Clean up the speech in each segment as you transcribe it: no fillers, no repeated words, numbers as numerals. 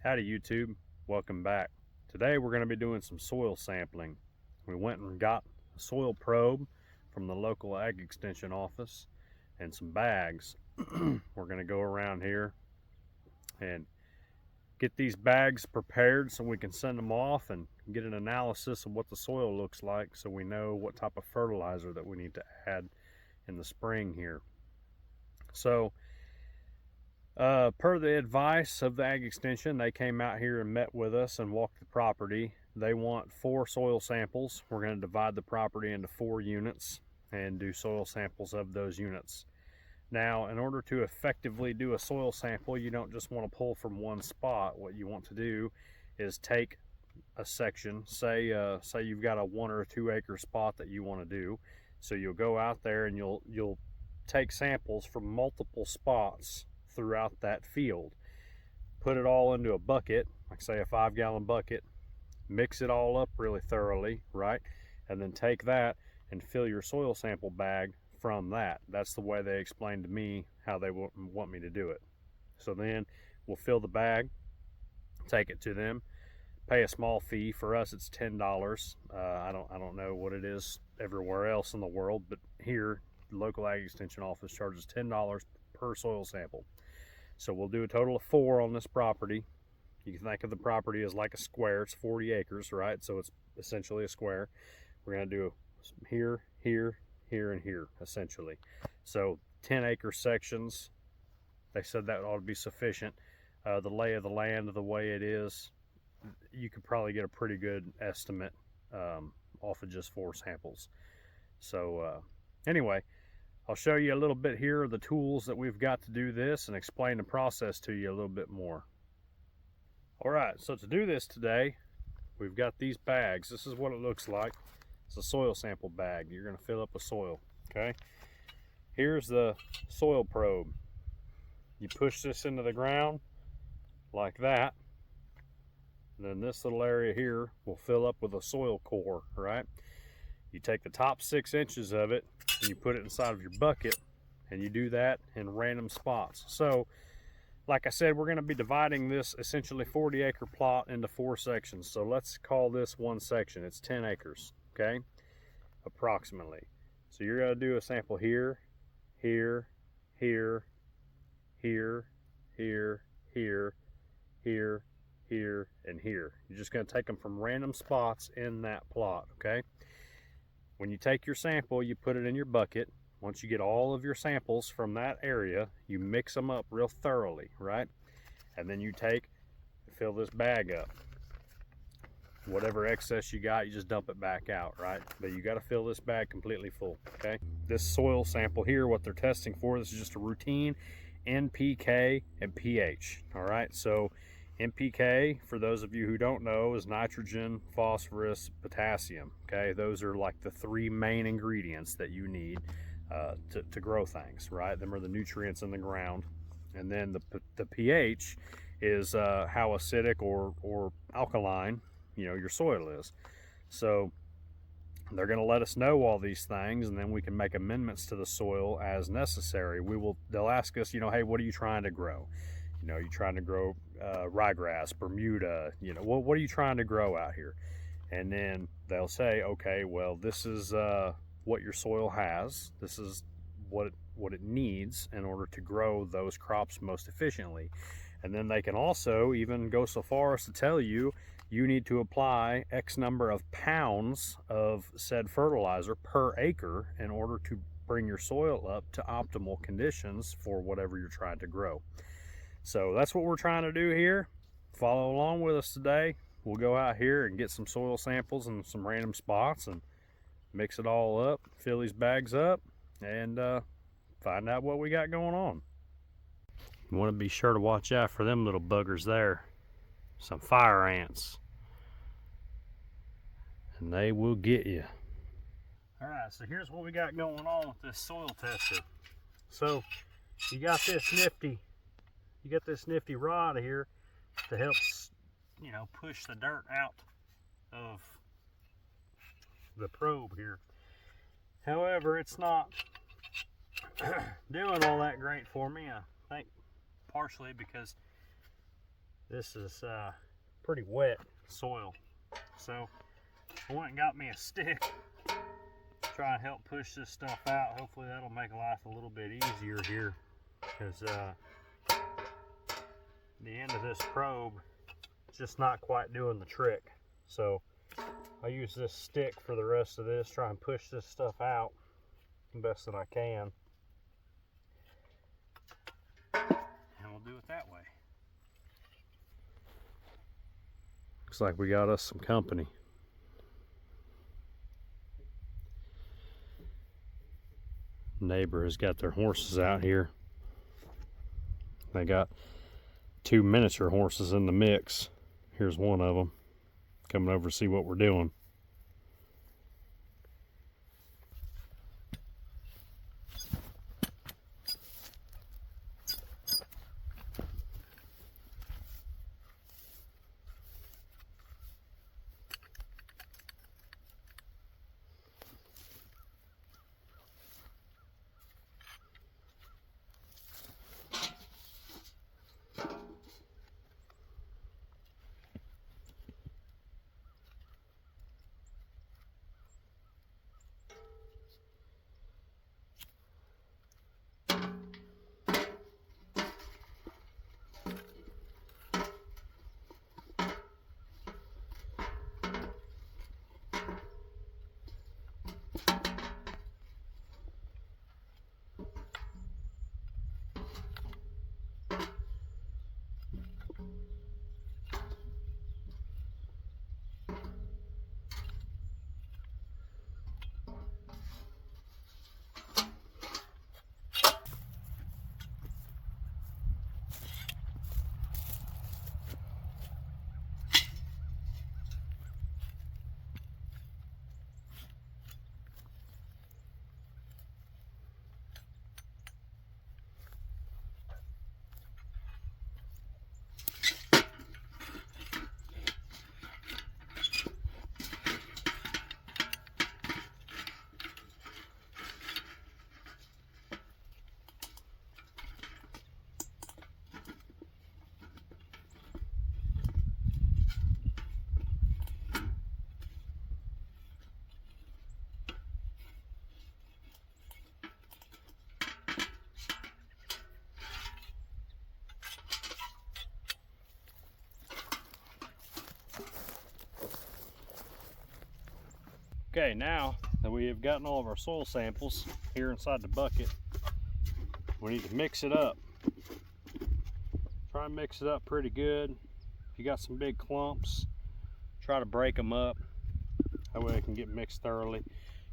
Howdy YouTube, welcome back. Today we're going to be doing some soil sampling. We went and got a soil probe from the local ag extension office and some bags. We're going to go around here and get these bags prepared so we can send them off and get an analysis of what the soil looks like so we know what type of fertilizer that we need to add in the spring here. So per the advice of the ag extension, they came out here and met with us and walked the property. They want 4 soil samples. We're going to divide the property into 4 units and do soil samples of those units. Now, in order to effectively do a soil sample, you don't just want to pull from one spot. What you want to do is take a section, say you've got a 1 or 2 acre spot that you want to do. So you'll go out there and you'll take samples from multiple spots throughout that field, put it all into a bucket, like say a 5-gallon bucket, mix it all up really thoroughly, right? And then take that and fill your soil sample bag from that. That's the way they explained to me how they want me to do it. So then we'll fill the bag, take it to them, pay a small fee. For us it's $10. I don't know what it is everywhere else in the world, but here the local ag extension office charges $10 per soil sample. So we'll do a total of 4 on this property. You can think of the property as like a square. It's 40 acres, right? So it's essentially a square. We're going to do here, here, here, and here, essentially. So 10-acre sections. They said that ought to be sufficient. The lay of the land, the way it is, you could probably get a pretty good estimate off of just 4 samples. So anyway, I'll show you a little bit here of the tools that we've got to do this and explain the process to you a little bit more. All right, so to do this today, we've got these bags. This is what it looks like. It's a soil sample bag. You're going to fill up with soil, okay? Here's the soil probe. You push this into the ground like that. And then this little area here will fill up with a soil core, right? You take the top 6 inches of it and you put it inside of your bucket, and you do that in random spots. So like I said, we're going to be dividing this essentially 40-acre plot into 4 sections. So let's call this one section. It's 10 acres, okay, approximately. So you're going to do a sample here, here, here, here, here, here, here, here, and here. You're just going to take them from random spots in that plot, okay? When you take your sample, you put it in your bucket. Once you get all of your samples from that area, you mix them up real thoroughly, right? And then you fill this bag up. Whatever excess you got, you just dump it back out, right? But you got to fill this bag completely full, okay? This soil sample here, what they're testing for, this is just a routine NPK and pH, all right? So NPK, for those of you who don't know, is nitrogen, phosphorus, potassium, okay? Those are like the 3 main ingredients that you need to grow things, right? Them are the nutrients in the ground. And then the pH is how acidic or alkaline, your soil is. So they're going to let us know all these things, and then we can make amendments to the soil as necessary. They'll ask us, hey, what are you trying to grow? You're trying to grow ryegrass, Bermuda, what are you trying to grow out here? And then they'll say, okay, well, this is what your soil has. This is what it needs in order to grow those crops most efficiently. And then they can also even go so far as to tell you, you need to apply X number of pounds of said fertilizer per acre in order to bring your soil up to optimal conditions for whatever you're trying to grow. So that's what we're trying to do here. Follow along with us today. We'll go out here and get some soil samples in some random spots and mix it all up, fill these bags up, and find out what we got going on. You want to be sure to watch out for them little buggers there. Some fire ants. And they will get you. Alright, so here's what we got going on with this soil tester. So you got this nifty rod here to help push the dirt out of the probe here. However, it's not doing all that great for me. I think partially because this is pretty wet soil. So I went and got me a stick to try and help push this stuff out. Hopefully that'll make life a little bit easier here, because the end of this probe is just not quite doing the trick. So I use this stick for the rest of this, try and push this stuff out the best that I can. And we'll do it that way. Looks like we got us some company. Neighbor has got their horses out here. They got 2 miniature horses in the mix. Here's one of them coming over to see what we're doing. Okay, now that we have gotten all of our soil samples here inside the bucket, we need to mix it up. Try and mix it up pretty good. If you got some big clumps, try to break them up. That way it can get mixed thoroughly.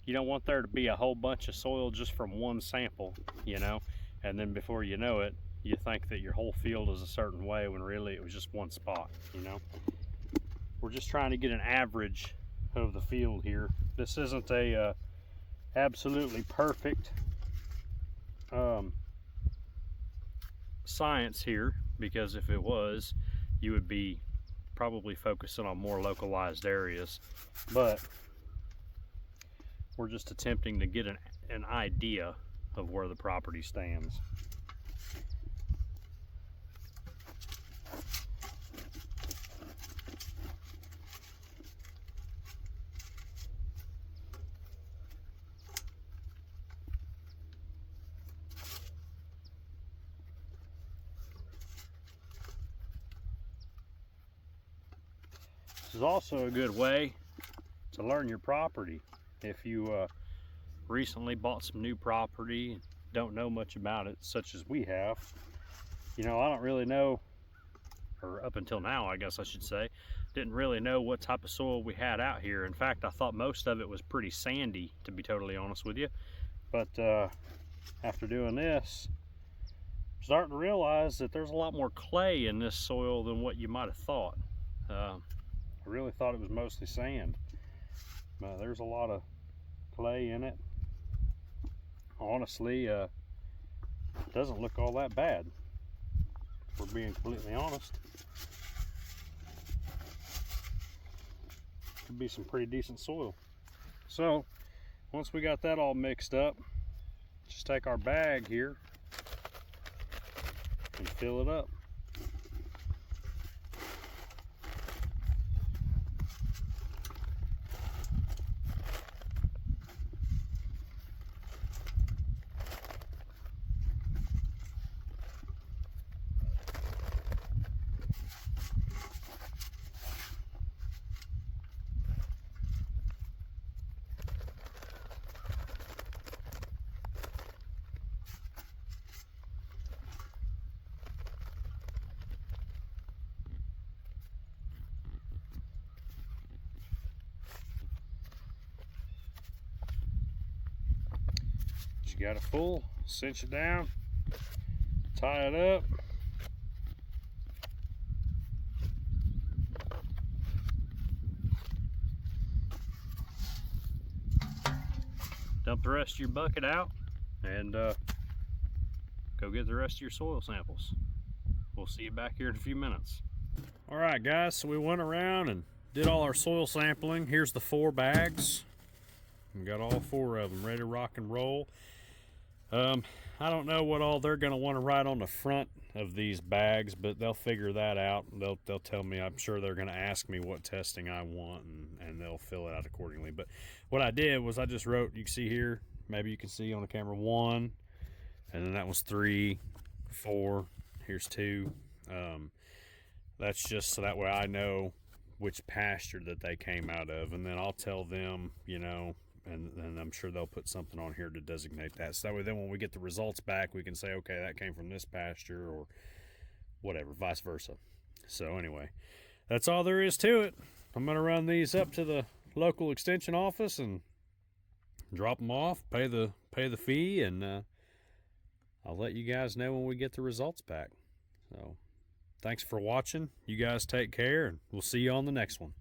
You don't want there to be a whole bunch of soil just from one sample, you know, and then before you know it, you think that your whole field is a certain way when really it was just one spot, you know. We're just trying to get an average of the field here. This isn't a absolutely perfect science here, because if it was, you would be probably focusing on more localized areas, but we're just attempting to get an idea of where the property stands. This is also a good way to learn your property. If you recently bought some new property and don't know much about it, such as we have, you know, I don't really know, or up until now I guess I should say, didn't really know what type of soil we had out here. In fact, I thought most of it was pretty sandy, to be totally honest with you. But after doing this, I'm starting to realize that there's a lot more clay in this soil than what you might have thought. I really thought it was mostly sand. There's a lot of clay in it. Honestly, it doesn't look all that bad, if we're being completely honest. Could be some pretty decent soil. So once we got that all mixed up, just take our bag here and fill it up. you got it full, cinch it down, tie it up. Dump the rest of your bucket out and go get the rest of your soil samples. We'll see you back here in a few minutes. All right, guys, so we went around and did all our soil sampling. Here's the 4 bags. We got all 4 of them ready to rock and roll. I don't know what all they're going to want to write on the front of these bags, but they'll figure that out. They'll tell me. I'm sure they're going to ask me what testing I want, and they'll fill it out accordingly. But what I did was I just wrote, you can see here, maybe you can see on the camera, 1, and then that was 3, 4, here's 2. That's just so that way I know which pasture that they came out of, and then I'll tell them, you know, and I'm sure they'll put something on here to designate that. So that way then when we get the results back, we can say, okay, that came from this pasture or whatever, vice versa. So anyway, that's all there is to it. I'm going to run these up to the local extension office and drop them off, pay the fee, and I'll let you guys know when we get the results back. So thanks for watching. You guys take care, and we'll see you on the next one.